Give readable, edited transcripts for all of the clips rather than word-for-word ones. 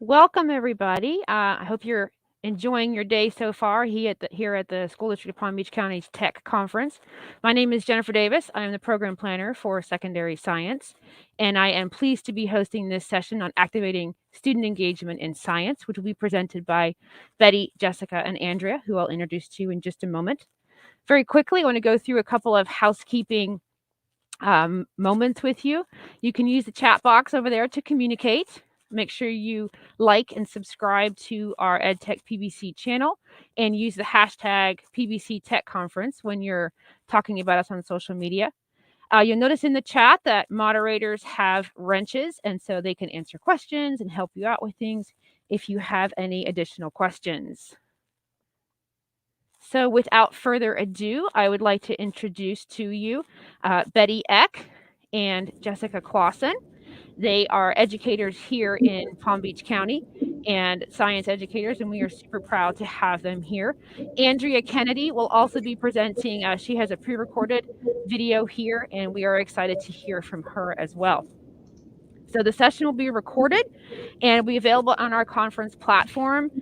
Welcome, everybody. I hope you're enjoying your day so far here at the School District of Palm Beach County's Tech Conference. My name is Jennifer Davis. I am the program planner for secondary science, and I am pleased to be hosting this session on activating student engagement in science, which will be presented by Betty, Jessica, and Andrea, who I'll introduce to you in just a moment. Very quickly, I want to go through a couple of housekeeping moments with you. You can use the chat box over there to communicate. Make sure you like and subscribe to our EdTech PBC channel and use the hashtag PBC Tech Conference when you're talking about us on social media. You'll notice in the chat that moderators have wrenches, and so they can answer questions and help you out with things if you have any additional questions. So without further ado, I would like to introduce to you Betty Eck and Jessica Claussen. They are educators here in Palm Beach County and science educators, and we are super proud to have them here. Andrea Kennedy will also be presenting. She has a pre-recorded video here, and we are excited to hear from her as well. So the session will be recorded and will be available on our conference platform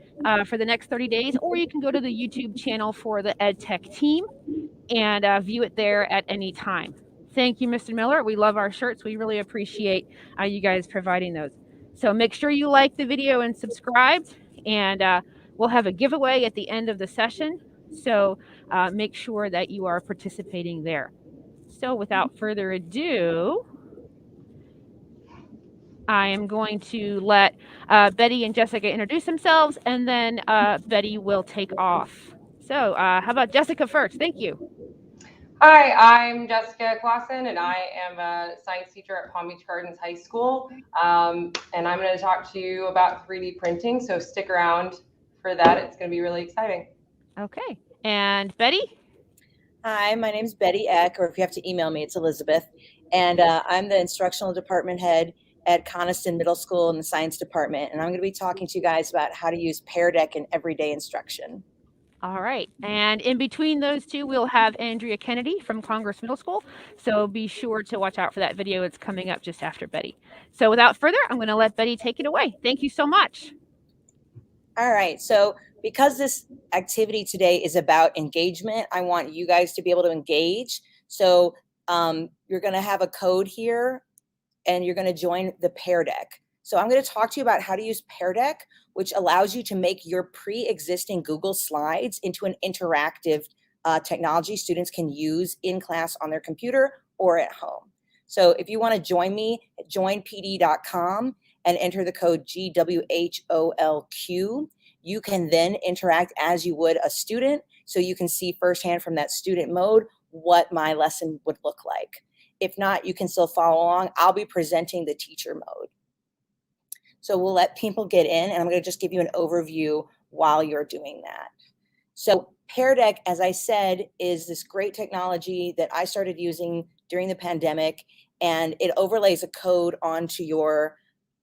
for the next 30 days, or you can go to the YouTube channel for the EdTech team and view it there at any time. Thank you, Mr. Miller. We love our shirts. We really appreciate you guys providing those. So make sure you like the video and subscribed, and we'll have a giveaway at the end of the session. So make sure that you are participating there. So without further ado, I am going to let Betty and Jessica introduce themselves, and then Betty will take off. So how about Jessica first? Thank you. Hi, I'm Jessica Claussen, and I am a science teacher at Palm Beach Gardens High School. And I'm going to talk to you about 3D printing, so stick around for that. It's going to be really exciting. Okay. And Betty? Hi, my name's Betty Eck, or if you have to email me, it's Elizabeth. And I'm the instructional department head at Coniston Middle School in the science department. And I'm going to be talking to you guys about how to use Pear Deck in everyday instruction. All right. And in between those two, we'll have Andrea Kennedy from Congress Middle School. So be sure to watch out for that video. It's coming up just after Betty. So without further, I'm going to let Betty take it away. Thank you so much. All right. So because this activity today is about engagement, I want you guys to be able to engage. So you're going to have a code here, and you're going to join the Pear Deck. So I'm going to talk to you about how to use Pear Deck, which allows you to make your pre-existing Google Slides into an interactive technology students can use in class on their computer or at home. So if you want to join me at joinpd.com and enter the code GWHOLQ, you can then interact as you would a student, so you can see firsthand from that student mode what my lesson would look like. If not, you can still follow along. I'll be presenting the teacher mode. So we'll let people get in, and I'm going to just give you an overview while you're doing that. So Pear Deck, as I said, is this great technology that I started using during the pandemic, and it overlays a code onto your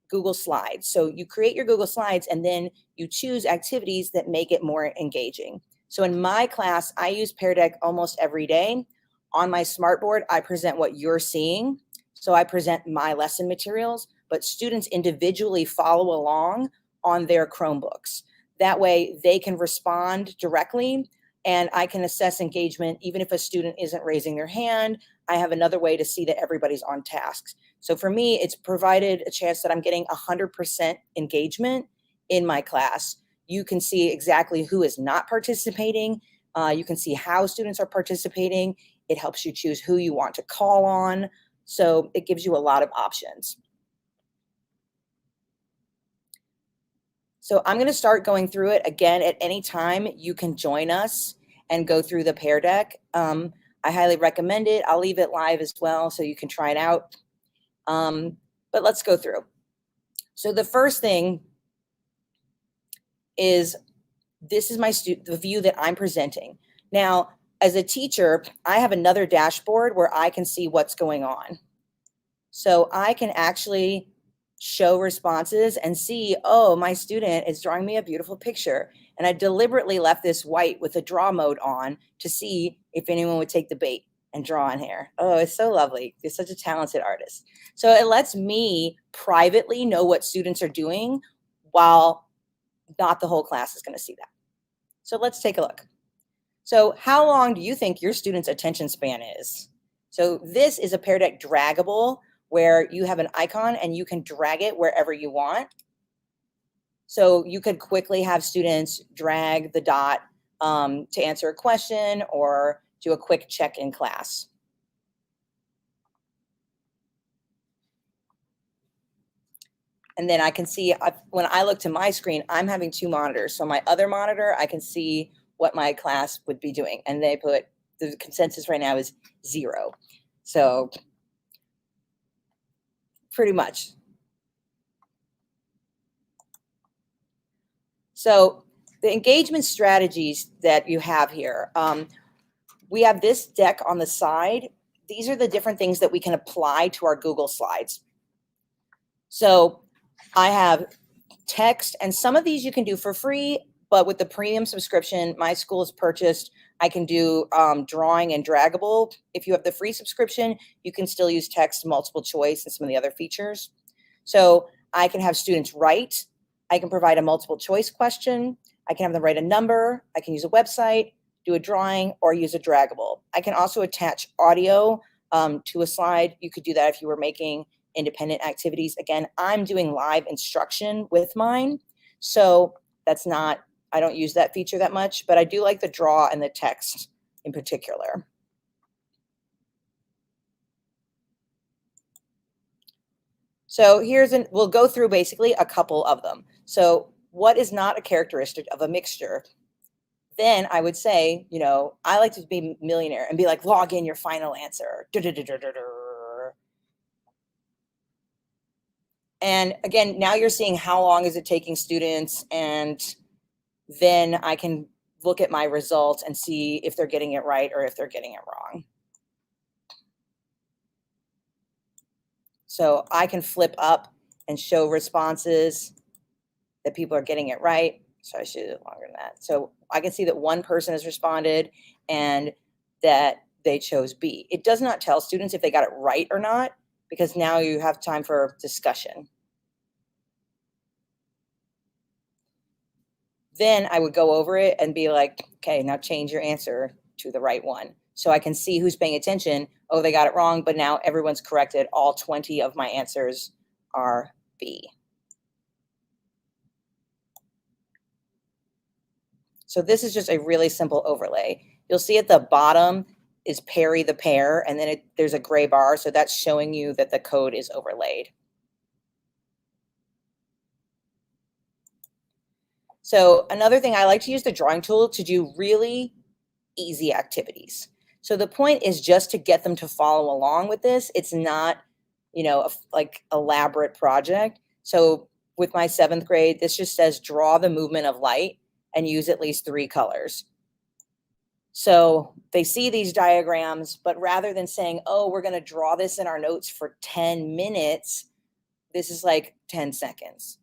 Google Slides. So you create your Google Slides, and then you choose activities that make it more engaging. So in my class, I use Pear Deck almost every day. On my smartboard, I present what you're seeing. So I present my lesson materials, but students individually follow along on their Chromebooks. That way they can respond directly, and I can assess engagement. Even if a student isn't raising their hand, I have another way to see that everybody's on tasks. So for me, it's provided a chance that I'm getting 100% engagement in my class. You can see exactly who is not participating. You can see how students are participating. It helps you choose who you want to call on. So it gives you a lot of options. So I'm going to start going through it again. At any time, you can join us and go through the Pear Deck. I highly recommend it. I'll leave it live as well, so you can try it out. But let's go through. So the first thing is, this is the view that I'm presenting. Now, as a teacher, I have another dashboard where I can see what's going on. So I can actually show responses and see, oh, my student is drawing me a beautiful picture. And I deliberately left this white with a draw mode on to see if anyone would take the bait and draw on here. Oh, it's so lovely. You're such a talented artist. So it lets me privately know what students are doing while not the whole class is going to see that. So let's take a look. So how long do you think your student's attention span is? So this is a Pear Deck Draggable, where you have an icon and you can drag it wherever you want. So you could quickly have students drag the dot to answer a question or do a quick check in class. And then I can see, when I look to my screen, I'm having two monitors. So my other monitor, I can see what my class would be doing. And they put, the consensus right now is 0. So pretty much. So the engagement strategies that you have here, we have this deck on the side. These are the different things that we can apply to our Google Slides. So I have text, and some of these you can do for free, but with the premium subscription my school has purchased, I can do drawing and draggable. If you have the free subscription, you can still use text, multiple choice, and some of the other features. So I can have students write. I can provide a multiple choice question. I can have them write a number. I can use a website, do a drawing, or use a draggable. I can also attach audio to a slide. You could do that if you were making independent activities. Again, I'm doing live instruction with mine, so that's not, I don't use that feature that much, but I do like the draw and the text in particular. So we'll go through basically a couple of them. So what is not a characteristic of a mixture? Then I would say, you know, I like to be millionaire and be like, log in your final answer. And again, now you're seeing how long is it taking students, and then I can look at my results and see if they're getting it right or if they're getting it wrong. So I can flip up and show responses that people are getting it right. So I should do it longer than that. So I can see that one person has responded and that they chose B. It does not tell students if they got it right or not, because now you have time for discussion. Then I would go over it and be like, okay, now change your answer to the right one. So I can see who's paying attention. Oh, they got it wrong, but now everyone's corrected. All 20 of my answers are B. So this is just a really simple overlay. You'll see at the bottom is Perry the pair, and then there's a gray bar. So that's showing you that the code is overlaid. So another thing, I like to use the drawing tool to do really easy activities. So the point is just to get them to follow along with this. It's not, you know, like elaborate project. So with my 7th grade, this just says draw the movement of light and use at least 3 colors. So they see these diagrams, but rather than saying, oh, we're going to draw this in our notes for 10 minutes, this is like 10 seconds.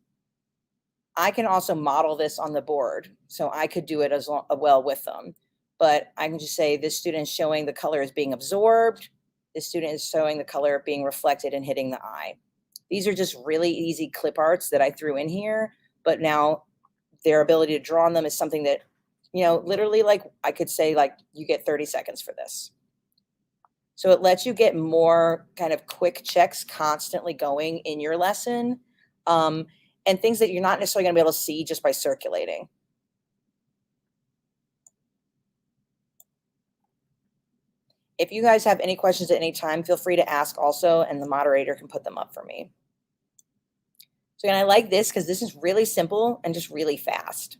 I can also model this on the board, so I could do it as well with them. But I can just say this student is showing the color is being absorbed. This student is showing the color being reflected and hitting the eye. These are just really easy clip arts that I threw in here, but now their ability to draw on them is something that, you know, literally, like I could say, like, you get 30 seconds for this. So it lets you get more kind of quick checks constantly going in your lesson, and things that you're not necessarily going to be able to see just by circulating. If you guys have any questions at any time, feel free to ask also, and the moderator can put them up for me. So again, I like this because this is really simple and just really fast.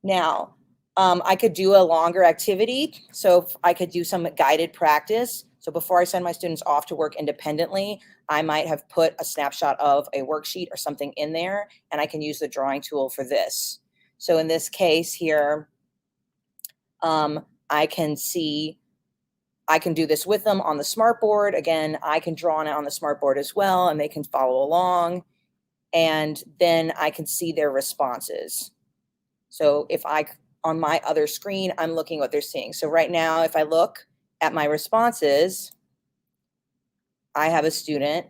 Now, I could do a longer activity. So I could do some guided practice. So before I send my students off to work independently, I might have put a snapshot of a worksheet or something in there, and I can use the drawing tool for this. So in this case here, I can do this with them on the smartboard. Again, I can draw on it on the smartboard as well, and they can follow along. And then I can see their responses. So if on my other screen, I'm looking what they're seeing. So right now, if I look at my responses, I have a student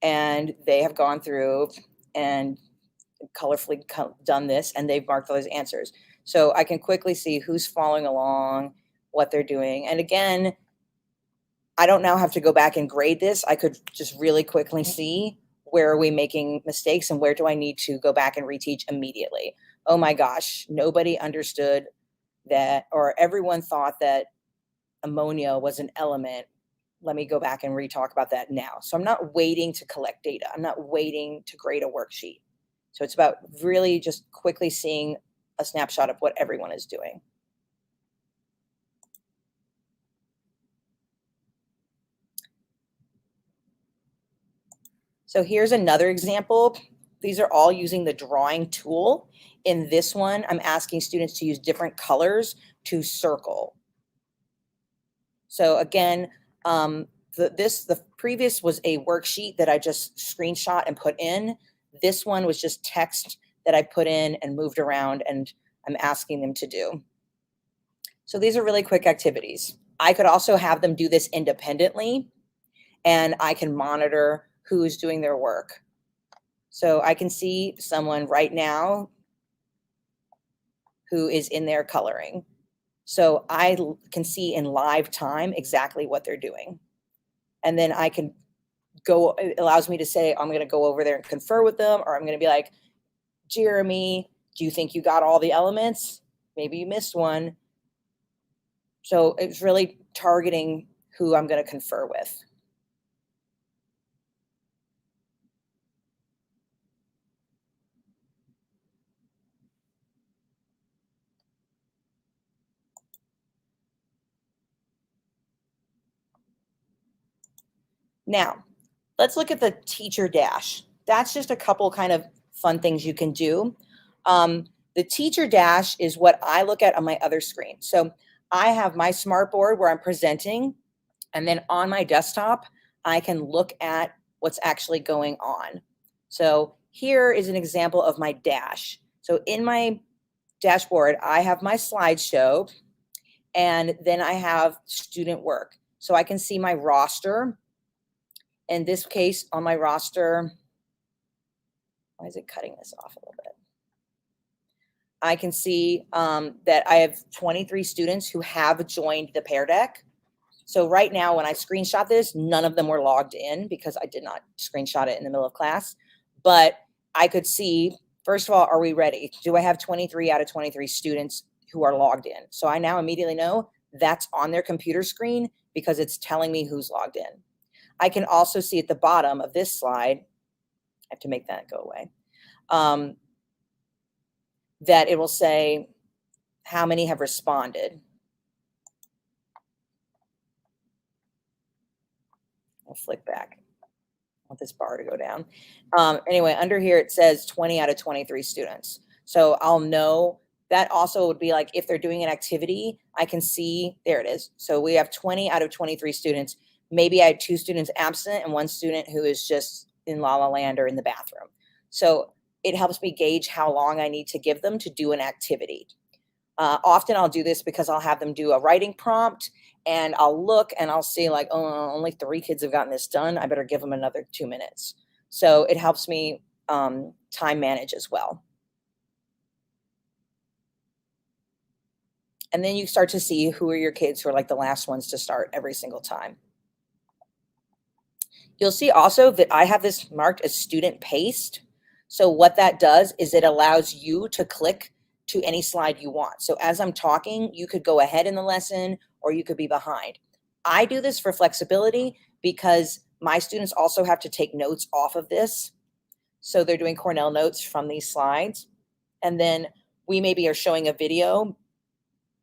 and they have gone through and colorfully done this, and they've marked those answers. So I can quickly see who's following along, what they're doing. And again, I don't now have to go back and grade this. I could just really quickly see where are we making mistakes and where do I need to go back and reteach immediately. Oh my gosh, nobody understood that, or everyone thought that ammonia was an element. Let me go back and re-talk about that now. So I'm not waiting to collect data. I'm not waiting to grade a worksheet. So it's about really just quickly seeing a snapshot of what everyone is doing. So here's another example. These are all using the drawing tool. In this one, I'm asking students to use different colors to circle. So again, the previous was a worksheet that I just screenshot and put in. This one was just text that I put in and moved around, and I'm asking them to do. So these are really quick activities. I could also have them do this independently, and I can monitor who's doing their work. So I can see someone right now who is in there coloring. So I can see in live time exactly what they're doing. And then I can go, it allows me to say, I'm going to go over there and confer with them, or I'm going to be like, Jeremy, do you think you got all the elements? Maybe you missed one. So it's really targeting who I'm going to confer with. Now, let's look at the teacher dash. That's just a couple kind of fun things you can do. The teacher dash is what I look at on my other screen. So I have my smartboard where I'm presenting, and then on my desktop, I can look at what's actually going on. So here is an example of my dash. So in my dashboard, I have my slideshow, and then I have student work. So I can see my roster. In this case, on my roster, why is it cutting this off a little bit? I can see that I have 23 students who have joined the Pear Deck. So right now, when I screenshot this, none of them were logged in because I did not screenshot it in the middle of class. But I could see, first of all, are we ready? Do I have 23 out of 23 students who are logged in? So I now immediately know that's on their computer screen because it's telling me who's logged in. I can also see at the bottom of this slide, I have to make that go away, that it will say how many have responded. I'll flick back. I want this bar to go down. Anyway, under here it says 20 out of 23 students. So I'll know that also would be like if they're doing an activity, I can see, there it is. So we have 20 out of 23 students. Maybe I had 2 students absent and 1 student who is just in La La Land or in the bathroom. So it helps me gauge how long I need to give them to do an activity. Often I'll do this because I'll have them do a writing prompt, and I'll look and I'll see like, oh, only 3 kids have gotten this done. I better give them another 2 minutes. So it helps me time manage as well. And then you start to see who are your kids who are like the last ones to start every single time. You'll see also that I have this marked as student paste. So what that does is it allows you to click to any slide you want. So as I'm talking, you could go ahead in the lesson or you could be behind. I do this for flexibility because my students also have to take notes off of this. So they're doing Cornell notes from these slides. And then we maybe are showing a video,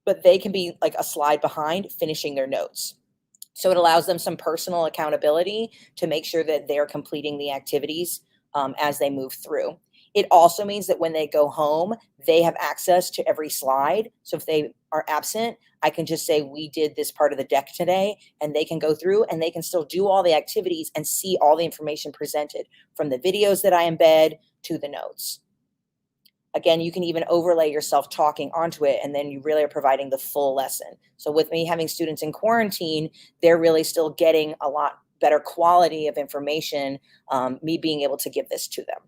but they can be like a slide behind finishing their notes. So it allows them some personal accountability to make sure that they're completing the activities as they move through. It also means that when they go home, they have access to every slide. So if they are absent, I can just say, we did this part of the deck today, and they can go through and they can still do all the activities and see all the information presented from the videos that I embed to the notes. Again, you can even overlay yourself talking onto it, and then you really are providing the full lesson. So with me having students in quarantine, they're really still getting a lot better quality of information, me being able to give this to them.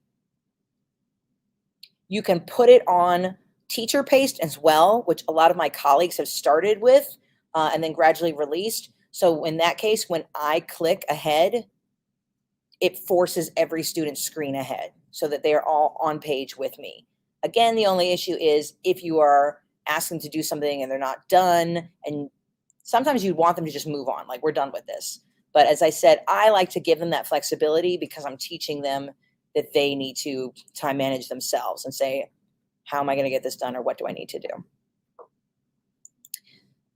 You can put it on teacher paste as well, which a lot of my colleagues have started with and then gradually released. So in that case, when I click ahead, it forces every student's screen ahead so that they're all on page with me. Again, the only issue is if you are asking them to do something and they're not done, and sometimes you want them to just move on, like we're done with this. But as I said, I like to give them that flexibility because I'm teaching them that they need to time manage themselves and say, how am I going to get this done, or what do I need to do?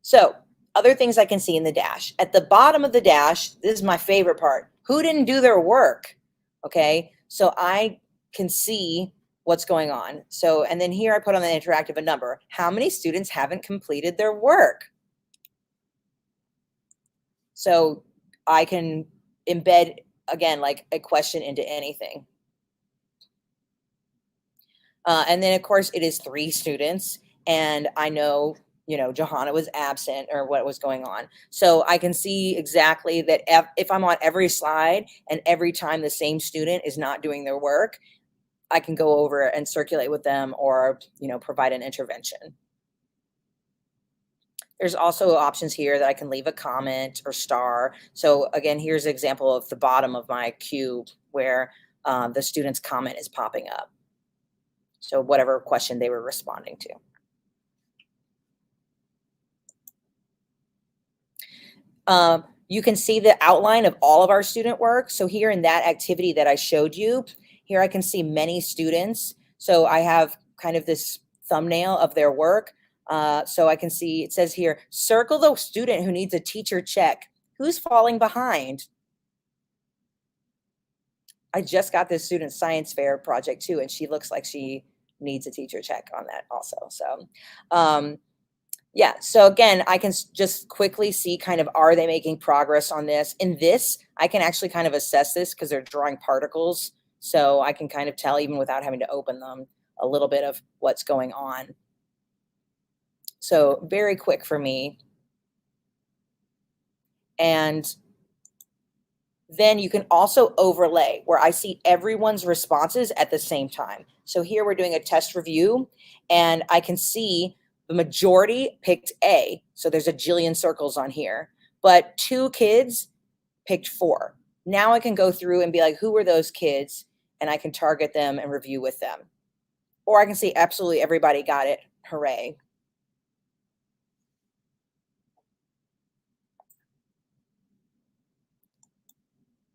So other things I can see in the dash. At the bottom of the dash, this is my favorite part. Who didn't do their work? Okay, so I can see what's going on. So, and then here I put on the interactive a number. How many students haven't completed their work? So I can embed, again, like a question into anything. And then, of course, it is 3 students. And I know, you know, Johanna was absent or what was going on. So I can see exactly that if I'm on every slide and every time the same student is not doing their work, I can go over and circulate with them or, you know, provide an intervention. There's also options here that I can leave a comment or star. So again, here's an example of the bottom of my cube where the student's comment is popping up. So whatever question they were responding to. You can see the outline of all of our student work. So here in that activity that I showed you, here I can see many students. So I have kind of this thumbnail of their work. So I can see, it says here, circle the student who needs a teacher check. Who's falling behind? I just got this student science fair project too, and she looks like she needs a teacher check on that also. So yeah, so again, I can just quickly see kind of, are they making progress on this? In this, I can actually kind of assess this because they're drawing particles. So I can kind of tell, even without having to open them, a little bit of what's going on. So very quick for me. And then you can also overlay where I see everyone's responses at the same time. So here we're doing a test review and I can see the majority picked A. So there's a jillion circles on here, but 2 kids picked 4. Now I can go through and be like, who were those kids? And I can target them and review with them. Or I can see absolutely everybody got it. Hooray.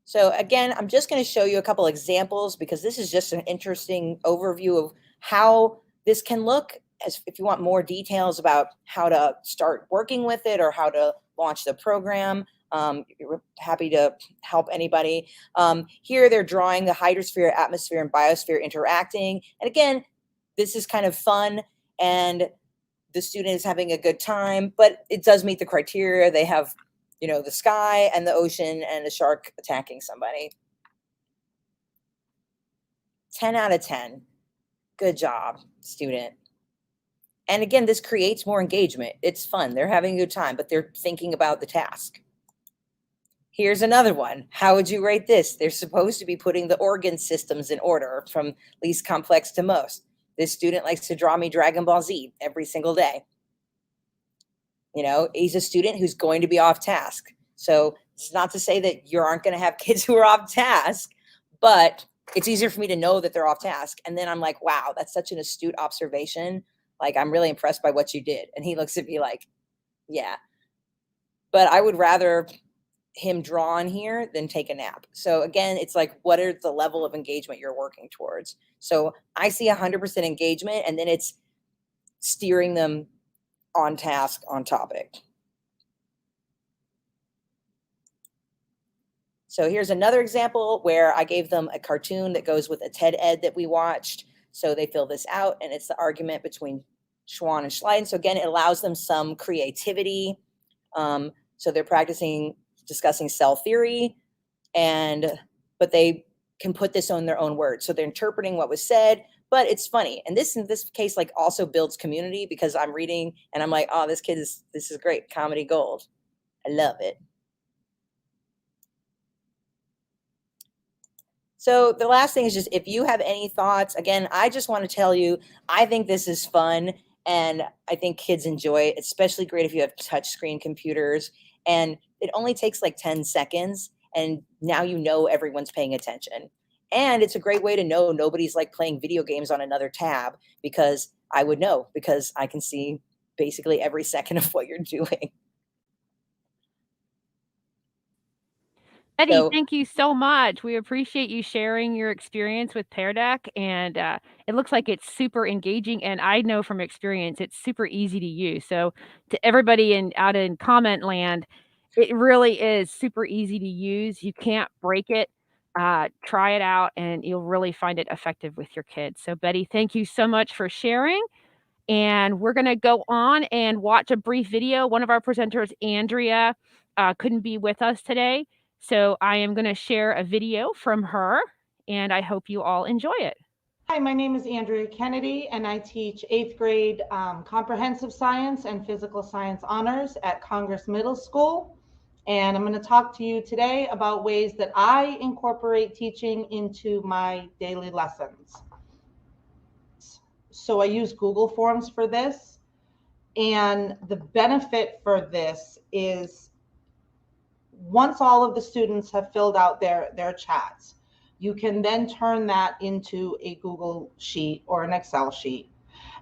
So again, I'm just going to show you a couple examples because this is just an interesting overview of how this can look. As if you want more details about how to start working with it or how to launch the program, we're happy to help anybody. Here they're drawing the hydrosphere, atmosphere, and biosphere interacting. And again, this is kind of fun and the student is having a good time, but it does meet the criteria. They have, you know, the sky and the ocean and a shark attacking somebody. 10 out of 10. Good job, student. And again, this creates more engagement. It's fun. They're having a good time, but they're thinking about the task. Here's another one. How would you rate this? They're supposed to be putting the organ systems in order from least complex to most. This student likes to draw me Dragon Ball Z every single day. You know, he's a student who's going to be off task. So it's not to say that you aren't going to have kids who are off task, but it's easier for me to know that they're off task. And then I'm like, wow, that's such an astute observation. Like, I'm really impressed by what you did. And he looks at me like, yeah. But I would rather him draw on here than take a nap. So again, it's like, what are the level of engagement you're working towards? So I see 100% engagement, and then it's steering them on task, on topic. So here's another example where I gave them a cartoon that goes with a TED Ed that we watched. So they fill this out, and it's the argument between Schwann and Schleiden. So again, it allows them some creativity. So they're practicing discussing cell theory, but they can put this on their own words. So they're interpreting what was said, but it's funny. And this, in this case, like also builds community because I'm reading and I'm like, oh, this is great. Comedy gold. I love it. So the last thing is just, if you have any thoughts, again, I just want to tell you, I think this is fun and I think kids enjoy it. It's especially great if you have touchscreen computers, and it only takes like 10 seconds and now you know everyone's paying attention. And it's a great way to know nobody's like playing video games on another tab, because I would know, because I can see basically every second of what you're doing. Eddie, So thank you so much. We appreciate you sharing your experience with Pear Deck, and it looks like it's super engaging. And I know from experience, it's super easy to use. So to everybody out in comment land, it really is super easy to use. You can't break it. Try it out, and you'll really find it effective with your kids. So Betty, thank you so much for sharing. And we're going to go on and watch a brief video. One of our presenters, Andrea, couldn't be with us today. So I am going to share a video from her, and I hope you all enjoy it. Hi, my name is Andrea Kennedy, and I teach 8th grade comprehensive science and physical science honors at Congress Middle School. And I'm going to talk to you today about ways that I incorporate teaching into my daily lessons. So I use Google Forms for this. And the benefit for this is, once all of the students have filled out their chats, you can then turn that into a Google sheet or an Excel sheet,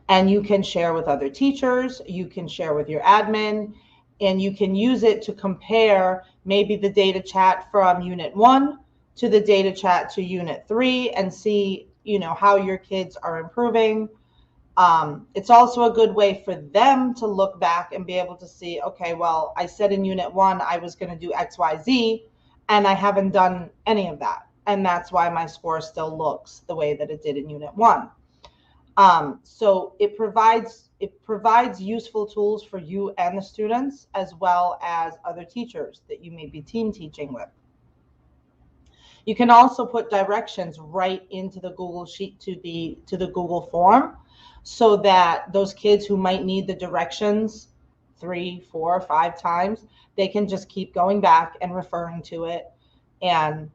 and you can share with other teachers, you can share with your admin, and you can use it to compare maybe the data chat from Unit 1 to the data chat to Unit 3 and see, how your kids are improving. It's also a good way for them to look back and be able to see, okay, well, I said in Unit 1 I was going to do X, Y, Z, and I haven't done any of that. And that's why my score still looks the way that it did in Unit 1. So it provides useful tools for you and the students, as well as other teachers that you may be team teaching with. You can also put directions right into the Google Sheet to the Google form, so that those kids who might need the directions 3, 4, 5 times, they can just keep going back and referring to it, and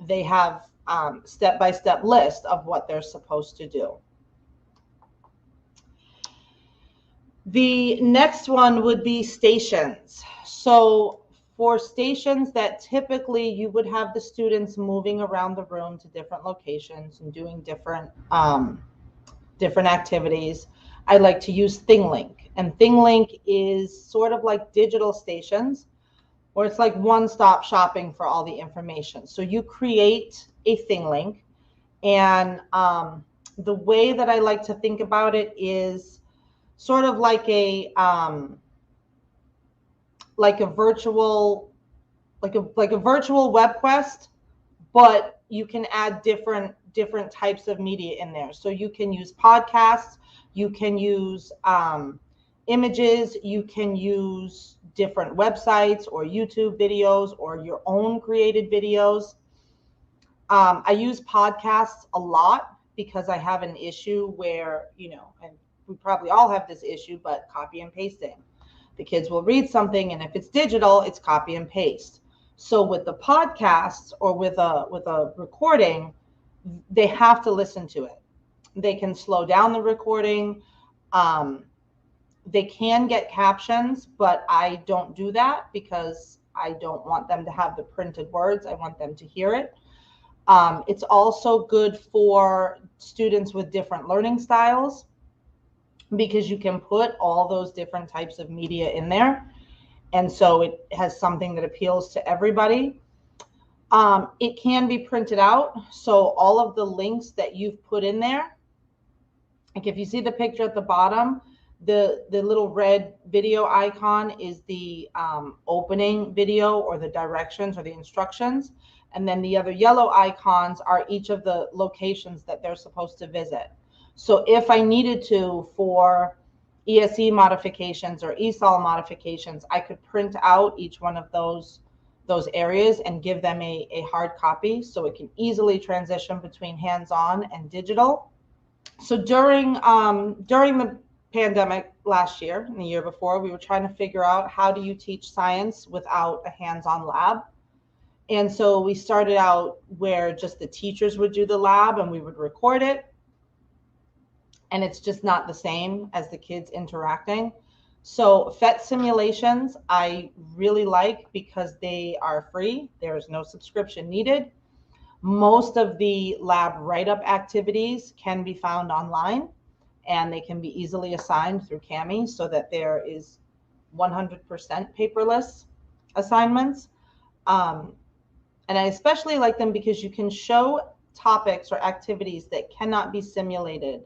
they have step-by-step list of what they're supposed to do. The next one would be stations. So for stations that typically you would have the students moving around the room to different locations and doing different activities, I like to use Thinglink. And Thinglink is sort of like digital stations, or it's like one-stop shopping for all the information. So you create a Thinglink, and the way that I like to think about it is sort of like a virtual web quest, but you can add different types of media in there. So you can use podcasts, you can use images, you can use different websites or YouTube videos or your own created videos. I use podcasts a lot because I have an issue where, and we probably all have this issue, but copy and pasting. The kids will read something, and if it's digital, it's copy and paste. So with the podcasts or with a recording, they have to listen to it. They can slow down the recording. They can get captions, but I don't do that because I don't want them to have the printed words. I want them to hear it. It's also good for students with different learning styles, because you can put all those different types of media in there. And so it has something that appeals to everybody. It can be printed out. So all of the links that you've put in there, like if you see the picture at the bottom, the little red video icon is the opening video or the directions or the instructions. And then the other yellow icons are each of the locations that they're supposed to visit. So if I needed to, for ESE modifications or ESOL modifications, I could print out each one of those areas and give them a hard copy, so it can easily transition between hands-on and digital. So during the pandemic last year and the year before, we were trying to figure out, how do you teach science without a hands-on lab? And so we started out where just the teachers would do the lab and we would record it. And it's just not the same as the kids interacting. So Phet simulations, I really like because they are free. There's no subscription needed. Most of the lab write-up activities can be found online, and they can be easily assigned through Kami so that there is 100% paperless assignments. And I especially like them because you can show topics or activities that cannot be simulated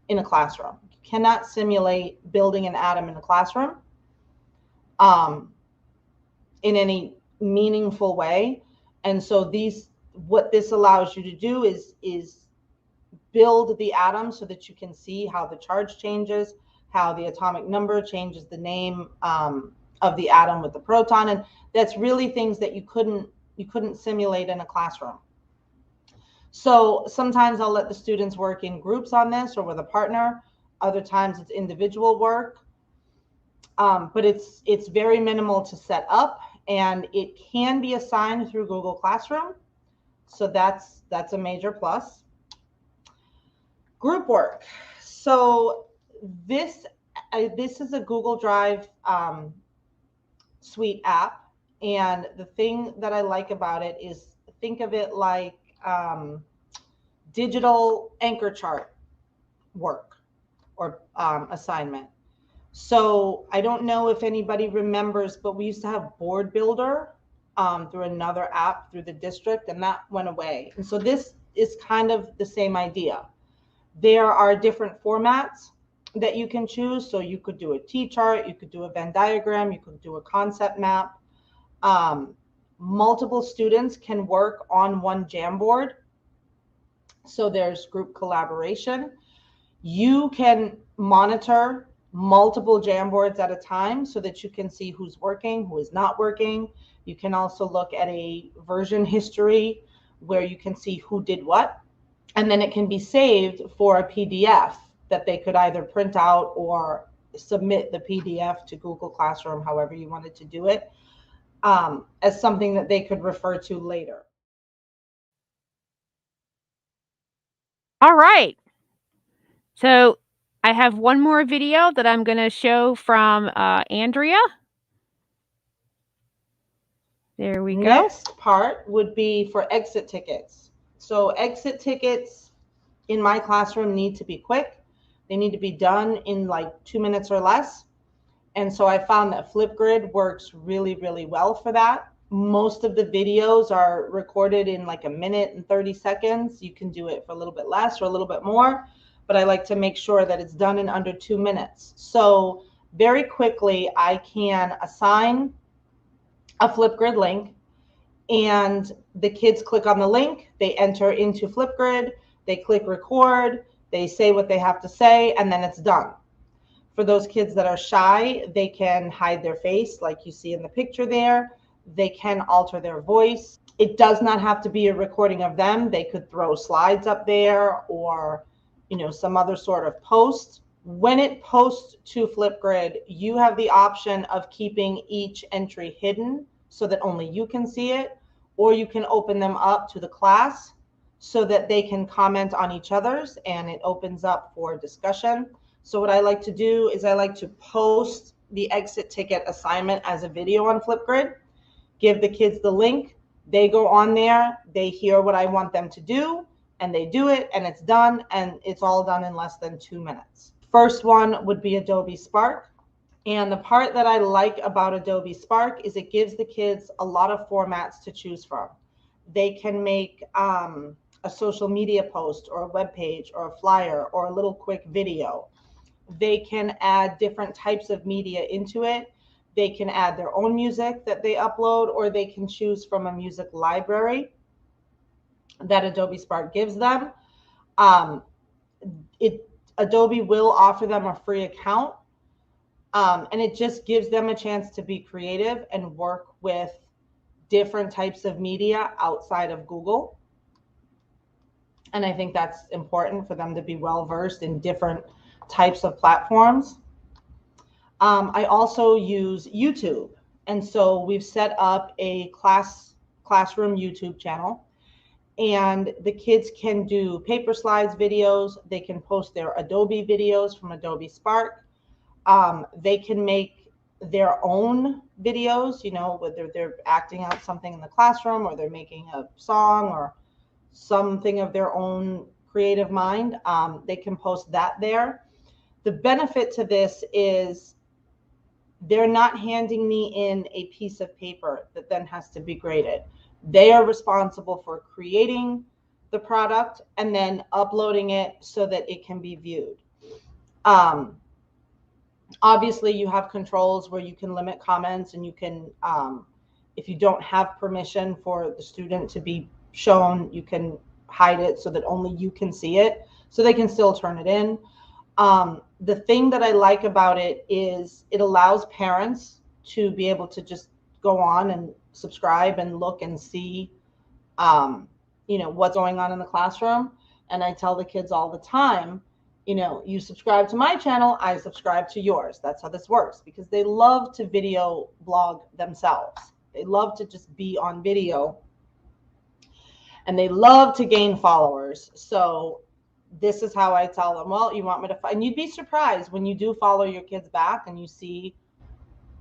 in a classroom. You cannot simulate building an atom in a classroom in any meaningful way. And so what this allows you to do is build the atom so that you can see how the charge changes, how the atomic number changes the name of the atom with the proton. And that's really things that you couldn't simulate in a classroom. So sometimes I'll let the students work in groups on this or with a partner. Other times it's individual work. But it's very minimal to set up, and it can be assigned through Google Classroom. So that's a major plus. Group work. So this is a Google Drive suite app, and the thing that I like about it is, think of it like digital anchor chart work or assignment. So I don't know if anybody remembers, but we used to have Board Builder through another app through the district, and that went away. And so this is kind of the same idea. There are different formats that you can choose. So you could do a T-chart, you could do a Venn diagram, you could do a concept map. Multiple students can work on one Jamboard. So there's group collaboration. You can monitor multiple Jamboards at a time so that you can see who's working, who is not working. You can also look at a version history where you can see who did what. And then it can be saved for a PDF that they could either print out or submit the PDF to Google Classroom, however you wanted to do it, as something that they could refer to later. All right. So I have one more video that I'm going to show from Andrea. There we go. Next part would be for exit tickets. So exit tickets in my classroom need to be quick. They need to be done in like 2 minutes or less. And so I found that Flipgrid works really, really well for that. Most of the videos are recorded in like 1 minute and 30 seconds. You can do it for a little bit less or a little bit more, but I like to make sure that it's done in under 2 minutes. So very quickly, I can assign a Flipgrid link, and the kids click on the link, they enter into Flipgrid, they click record, they say what they have to say, and then it's done. For those kids that are shy, they can hide their face like you see in the picture there. They can alter their voice. It does not have to be a recording of them. They could throw slides up there or, some other sort of post. When it posts to Flipgrid, you have the option of keeping each entry hidden so that only you can see it, or you can open them up to the class so that they can comment on each other's, and it opens up for discussion. So what I like to do is I like to post the exit ticket assignment as a video on Flipgrid, give the kids the link, they go on there, they hear what I want them to do, and they do it, and it's done, and it's all done in less than 2 minutes. First one would be Adobe Spark. And the part that I like about Adobe Spark is it gives the kids a lot of formats to choose from. They can make a social media post or a web page or a flyer or a little quick video. They can add different types of media into it. They can add their own music that they upload, or they can choose from a music library that Adobe Spark gives them. Adobe will offer them a free account, and it just gives them a chance to be creative and work with different types of media outside of Google. And I think that's important for them to be well versed in different types of platforms. I also use YouTube. And so we've set up a class classroom YouTube channel, and the kids can do paper slides videos. They can post their Adobe videos from Adobe Spark. They can make their own videos, you know, whether they're acting out something in the classroom or they're making a song or something of their own creative mind. They can post that there. The benefit to this is they're not handing me in a piece of paper that then has to be graded. They are responsible for creating the product and then uploading it so that it can be viewed. Obviously, you have controls where you can limit comments, and you can, if you don't have permission for the student to be shown, you can hide it so that only you can see it, so they can still turn it in. The thing that I like about it is it allows parents to be able to just go on and subscribe and look and see, you know, what's going on in the classroom. And I tell the kids all the time, you know, you subscribe to my channel, I subscribe to yours. That's how this works, because they love to video blog themselves. They love to just be on video, and they love to gain followers. So this is how I tell them, well, you want me to, and you'd be surprised when you do follow your kids back and you see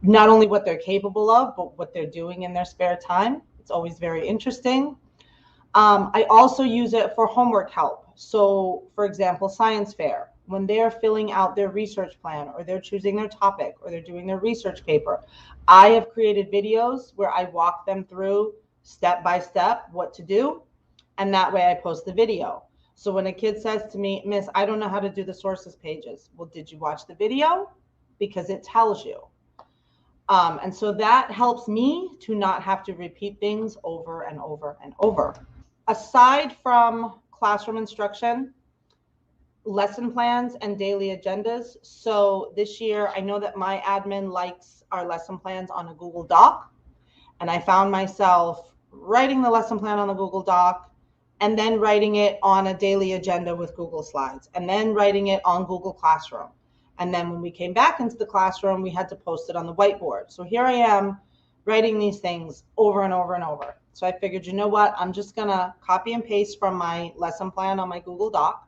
not only what they're capable of, but what they're doing in their spare time. It's always very interesting. I also use it for homework help. So for example, science fair, when they're filling out their research plan or they're choosing their topic or they're doing their research paper, I have created videos where I walk them through step by step what to do. And that way I post the video. So when a kid says to me, Miss, I don't know how to do the sources pages. Well, did you watch the video? Because it tells you. And so that helps me to not have to repeat things over and over and over. Aside from classroom instruction, lesson plans and daily agendas. So this year, I know that my admin likes our lesson plans on a Google Doc. And I found myself writing the lesson plan on the Google Doc, and then writing it on a daily agenda with Google Slides, and then writing it on Google Classroom. And then when we came back into the classroom, we had to post it on the whiteboard. So here I am writing these things over and over and over. So I figured, you know what, I'm just gonna copy and paste from my lesson plan on my Google Doc,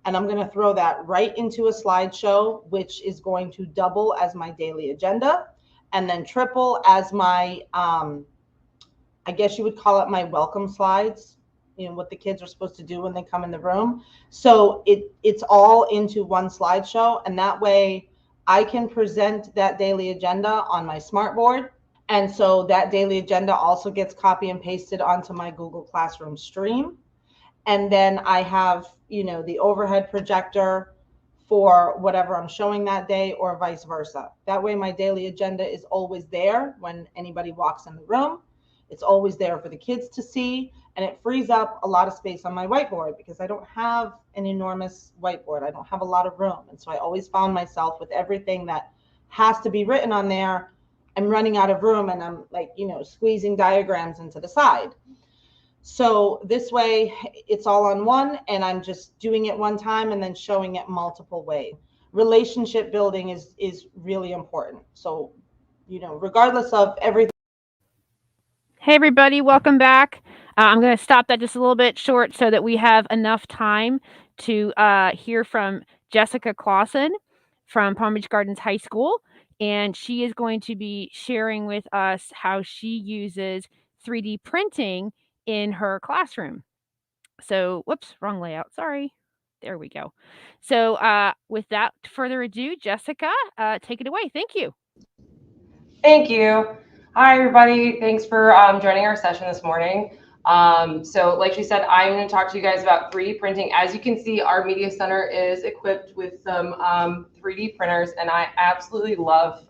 and I'm gonna throw that right into a slideshow, which is going to double as my daily agenda, and then triple as my, I guess you would call it my welcome slides, you know, what the kids are supposed to do when they come in the room. So it's all into one slideshow, and that way I can present that daily agenda on my smartboard. And so that daily agenda also gets copy and pasted onto my Google Classroom stream. And then I have, you know, the overhead projector for whatever I'm showing that day, or vice versa. That way my daily agenda is always there when anybody walks in the room. It's always there for the kids to see, and it frees up a lot of space on my whiteboard because I don't have an enormous whiteboard. I don't have a lot of room. And so I always found myself with everything that has to be written on there, I'm running out of room, and I'm like, you know, squeezing diagrams into the side. So this way it's all on one, and I'm just doing it one time and then showing it multiple ways. Relationship building is really important. So, you know, regardless of everything. Hey, everybody, welcome back. I'm going to stop that just a little bit short so that we have enough time to hear from Jessica Claussen from Palm Beach Gardens High School. And she is going to be sharing with us how she uses 3D printing in her classroom. So, whoops, wrong layout. Sorry. There we go. So without further ado, Jessica, take it away. Thank you. Thank you. Hi, everybody. Thanks for joining our session this morning. So like she said, I'm going to talk to you guys about 3D printing. As you can see, our media center is equipped with some 3D printers, and I absolutely love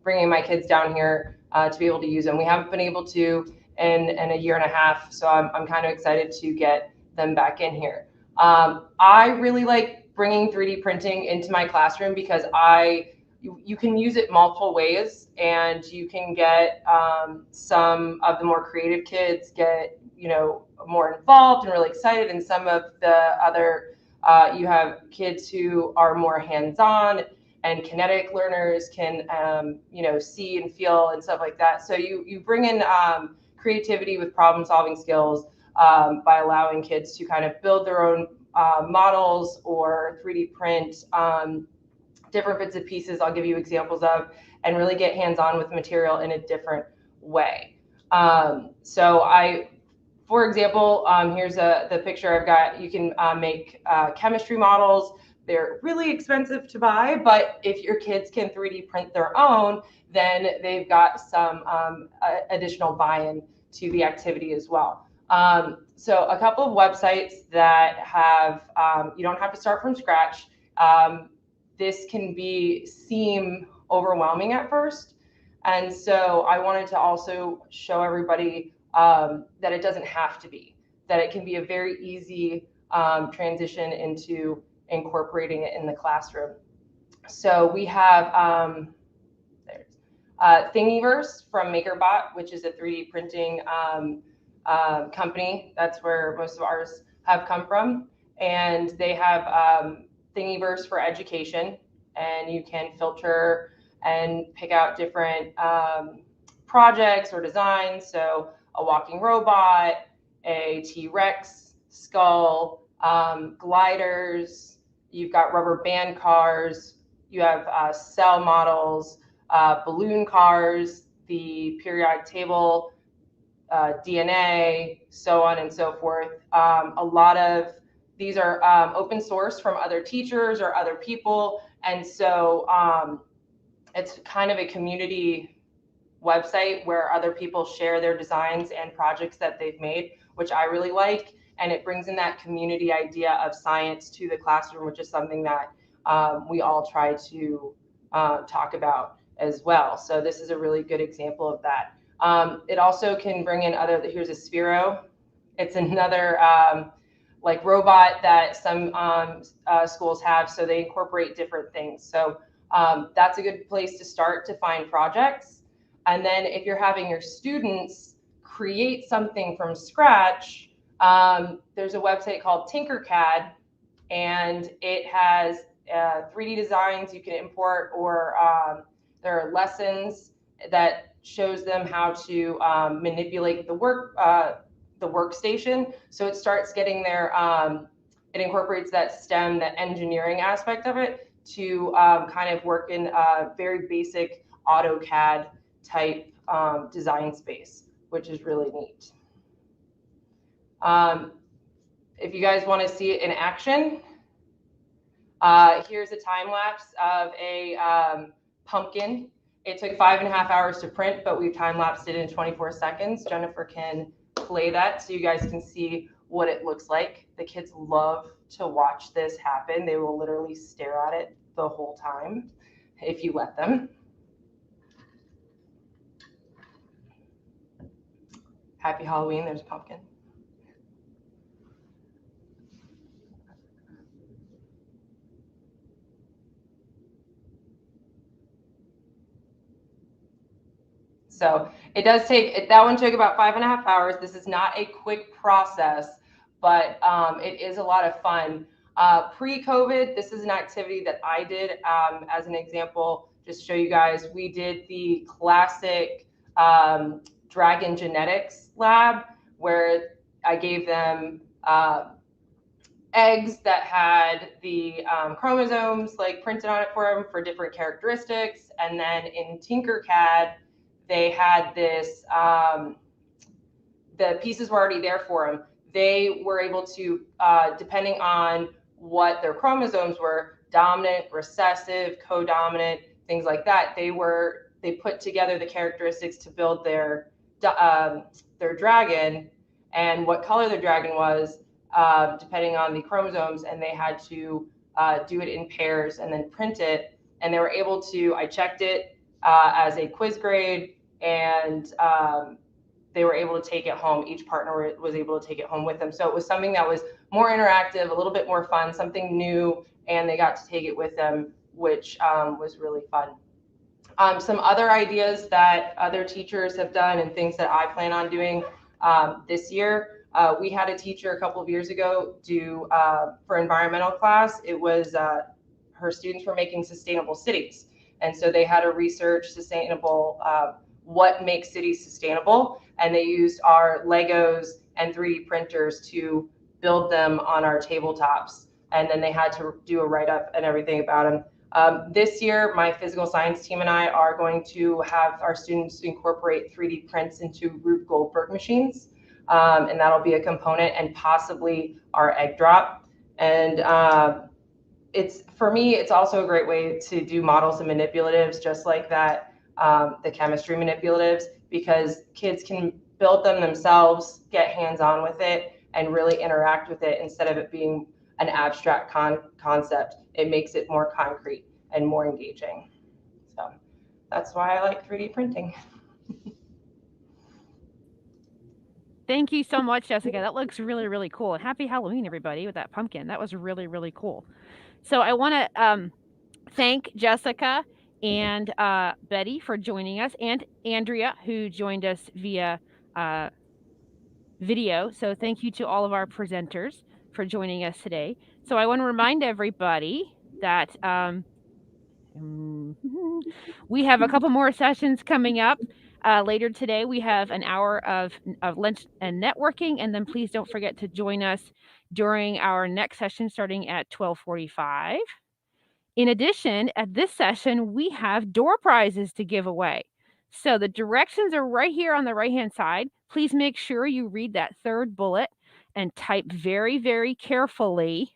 bringing my kids down here to be able to use them. We haven't been able to in a year and a half, so I'm kind of excited to get them back in here. I really like bringing 3D printing into my classroom because you can use it multiple ways, and you can get some of the more creative kids get, you know, more involved and really excited, and some of the other you have kids who are more hands-on and kinetic learners can you know, see and feel and stuff like that. So you bring in creativity with problem solving skills by allowing kids to kind of build their own models or 3D print different bits and pieces I'll give you examples of, and really get hands-on with material in a different way. For example, here's the picture I've got. You can make chemistry models. They're really expensive to buy, but if your kids can 3D print their own, then they've got some additional buy-in to the activity as well. So a couple of websites that have, you don't have to start from scratch. This can seem overwhelming at first. And so I wanted to also show everybody that it doesn't have to be, that it can be a very easy transition into incorporating it in the classroom. So we have Thingiverse from MakerBot, which is a 3D printing company. That's where most of ours have come from. And they have Thingiverse for education, and you can filter and pick out different projects or designs. So a walking robot, a T-Rex skull, gliders, you've got rubber band cars, you have cell models, balloon cars, the periodic table, DNA, so on and so forth. A lot of these are open source from other teachers or other people. And so it's kind of a community website where other people share their designs and projects that they've made, which I really like. And it brings in that community idea of science to the classroom, which is something that we all try to talk about as well. So this is a really good example of that. It also can bring in here's a Sphero. It's another like robot that some schools have, so they incorporate different things. So that's a good place to start to find projects. And then if you're having your students create something from scratch, there's a website called Tinkercad, and it has 3D designs you can import, or there are lessons that shows them how to manipulate the workstation. So it starts getting their, it incorporates that STEM, that engineering aspect of it, to kind of work in a very basic AutoCAD type design space, which is really neat. If you guys want to see it in action, here's a time lapse of a pumpkin. It took 5.5 hours to print, but we've time lapsed it in 24 seconds. Jennifer can play that so you guys can see what it looks like. The kids love to watch this happen. They will literally stare at it the whole time if you let them. Happy Halloween, there's a pumpkin. So it does take, that one took about 5.5 hours. This is not a quick process, but it is a lot of fun. Pre-COVID, this is an activity that I did as an example, just to show you guys. We did the classic dragon genetics lab, where I gave them eggs that had the chromosomes like printed on it for them for different characteristics. And then in Tinkercad, they had this, the pieces were already there for them. They were able to, depending on what their chromosomes were, dominant, recessive, codominant, things like that, they put together the characteristics to build their dragon, and what color the dragon was, depending on the chromosomes, and they had to do it in pairs and then print it. And they were able to, I checked it as a quiz grade, and they were able to take it home. Each partner was able to take it home with them. So it was something that was more interactive, a little bit more fun, something new, and they got to take it with them, which was really fun. Some other ideas that other teachers have done and things that I plan on doing this year. We had a teacher a couple of years ago do, for environmental class, it was her students were making sustainable cities. And so they had to research sustainable what makes cities sustainable. And they used our Legos and 3D printers to build them on our tabletops. And then they had to do a write-up and everything about them. This year, my physical science team and I are going to have our students incorporate 3D prints into Rube Goldberg machines. And that'll be a component, and possibly our egg drop. And it's, for me, it's also a great way to do models and manipulatives, just like that, the chemistry manipulatives, because kids can build them themselves, get hands-on with it, and really interact with it instead of it being an abstract concept. It makes it more concrete and more engaging. So that's why I like 3D printing. Thank you so much, Jessica. That looks really, really cool. And happy Halloween, everybody, with that pumpkin. That was really, really cool. So I want to thank Jessica and Betty for joining us, and Andrea, who joined us via video. So thank you to all of our presenters for joining us today. So I want to remind everybody that we have a couple more sessions coming up. Later today, we have an hour of lunch and networking, and then please don't forget to join us during our next session starting at 12:45. In addition, at this session, we have door prizes to give away. So the directions are right here on the right-hand side. Please make sure you read that third bullet and type very, very carefully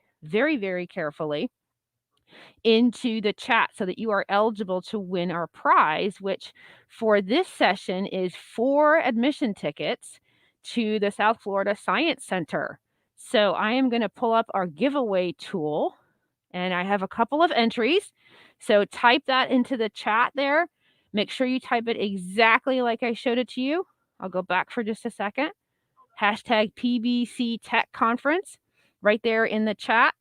into the chat so that you are eligible to win our prize, which for this session is 4 admission tickets to the South Florida Science Center. So I am going to pull up our giveaway tool, and I have a couple of entries. So type that into the chat there. Make sure you type it exactly like I showed it to you. I'll go back for just a second. Hashtag PBC Tech Conference right there in the chat.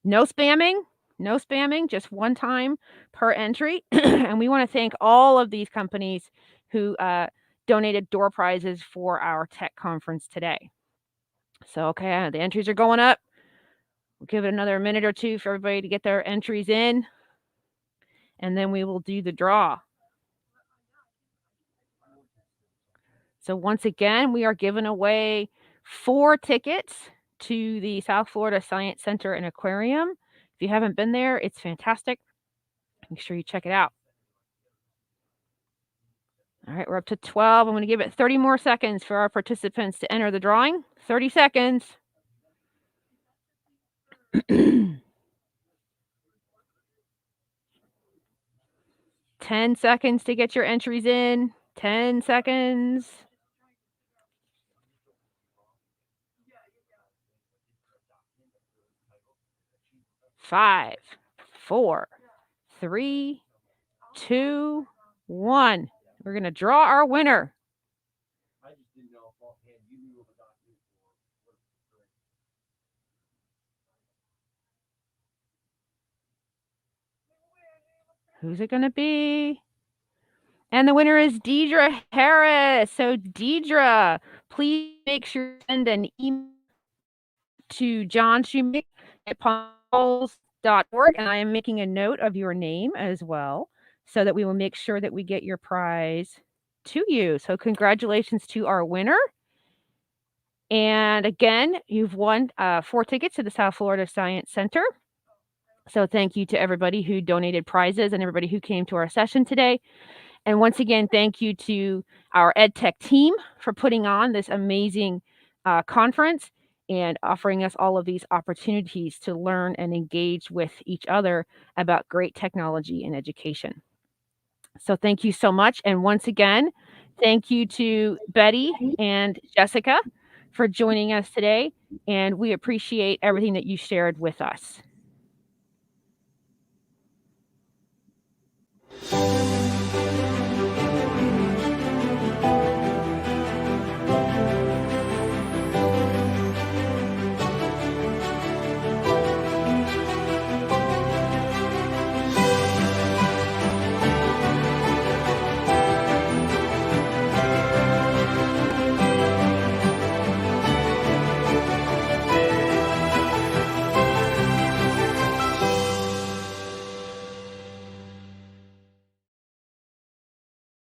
No spamming, just one time per entry. And we want to thank all of these companies who donated door prizes for our tech conference today. So, okay, the entries are going up. We'll give it another minute or two for everybody to get their entries in, and then we will do the draw. So once again, we are giving away 4 tickets to the South Florida Science Center and Aquarium. If you haven't been there, it's fantastic. Make sure you check it out. All right, we're up to 12. I'm going to give it 30 more seconds for our participants to enter the drawing. 30 seconds. 10 seconds to get your entries in. 10 seconds. 5, 4, 3, 2, 1. We're going to draw our winner. Who's it going to be? And the winner is Deidre Harris. So Deidre, please make sure to send an email to John Shoemaker at pauls.org. And I am making a note of your name as well, so that we will make sure that we get your prize to you. So congratulations to our winner. And again, you've won 4 tickets to the South Florida Science Center. So thank you to everybody who donated prizes and everybody who came to our session today. And once again, thank you to our EdTech team for putting on this amazing conference and offering us all of these opportunities to learn and engage with each other about great technology and education. So thank you so much. And once again, thank you to Betty and Jessica for joining us today. And we appreciate everything that you shared with us.